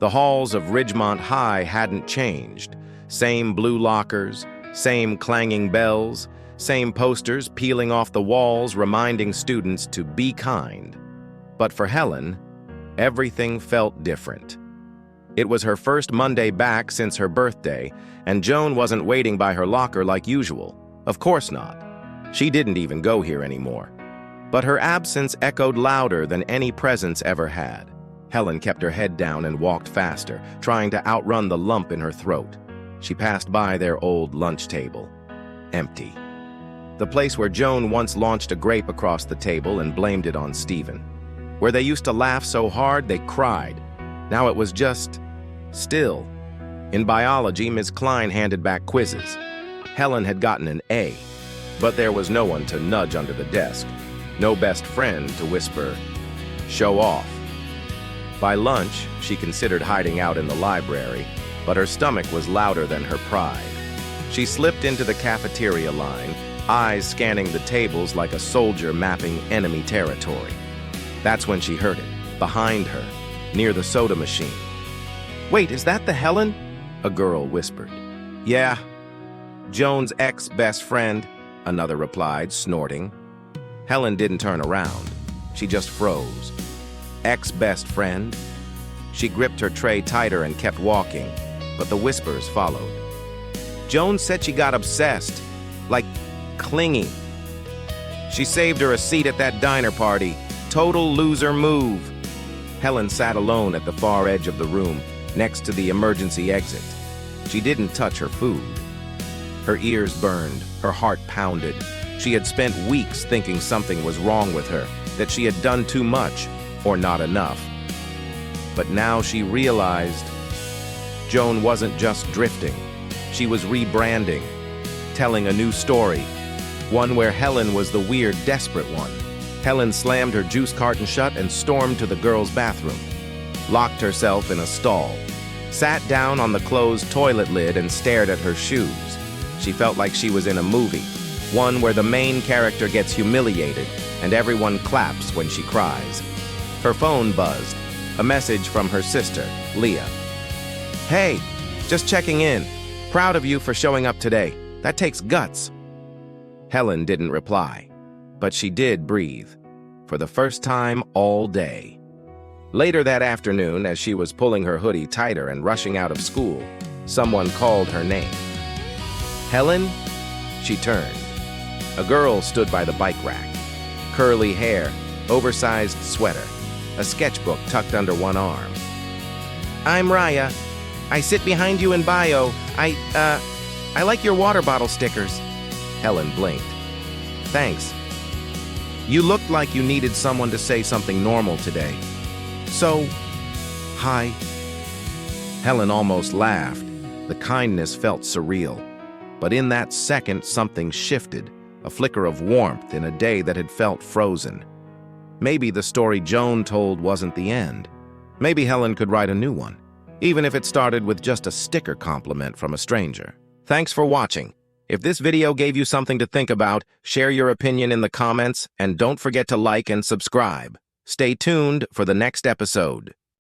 The halls of Ridgemont High hadn't changed. Same blue lockers, same clanging bells, same posters peeling off the walls reminding students to be kind. But for Helen, everything felt different. It was her first Monday back since her birthday, and Joan wasn't waiting by her locker like usual. Of course not. She didn't even go here anymore. But her absence echoed louder than any presence ever had. Helen kept her head down and walked faster, trying to outrun the lump in her throat. She passed by their old lunch table. Empty. The place where Joan once launched a grape across the table and blamed it on Stephen. Where they used to laugh so hard they cried. Now it was just still. In biology, Ms. Klein handed back quizzes. Helen had gotten an A, but there was no one to nudge under the desk. No best friend to whisper, "Show off." By lunch, she considered hiding out in the library, but her stomach was louder than her pride. She slipped into the cafeteria line, eyes scanning the tables like a soldier mapping enemy territory. That's when she heard it, behind her, near the soda machine. "Wait, is that the Helen?" a girl whispered. "Yeah, Joan's ex-best friend," another replied, snorting. Helen didn't turn around. She just froze. Ex-best friend? She gripped her tray tighter and kept walking, but the whispers followed. Joan said she got obsessed, like clingy. She saved her a seat at that diner party. Total loser move. Helen sat alone at the far edge of the room, next to the emergency exit. She didn't touch her food. Her ears burned, her heart pounded. She had spent weeks thinking something was wrong with her, that she had done too much, or not enough. But now she realized Joan wasn't just drifting. She was rebranding, telling a new story, one where Helen was the weird, desperate one. Helen slammed her juice carton shut and stormed to the girls' bathroom, locked herself in a stall, sat down on the closed toilet lid and stared at her shoes. She felt like she was in a movie, one where the main character gets humiliated and everyone claps when she cries. Her phone buzzed, a message from her sister, Leah. "Hey, just checking in. Proud of you for showing up today. That takes guts." Helen didn't reply, but she did breathe, for the first time all day. Later that afternoon, as she was pulling her hoodie tighter and rushing out of school, someone called her name. "Helen?" She turned. A girl stood by the bike rack. Curly hair, oversized sweater, a sketchbook tucked under one arm. "I'm Raya. I sit behind you in bio. I like your water bottle stickers." Helen blinked. "Thanks. You looked like you needed someone to say something normal today. So, hi." Helen almost laughed. The kindness felt surreal. But in that second, something shifted, a flicker of warmth in a day that had felt frozen. Maybe the story Joan told wasn't the end. Maybe Helen could write a new one, even if it started with just a sticker compliment from a stranger. Thanks for watching. If this video gave you something to think about, share your opinion in the comments, and don't forget to like and subscribe. Stay tuned for the next episode.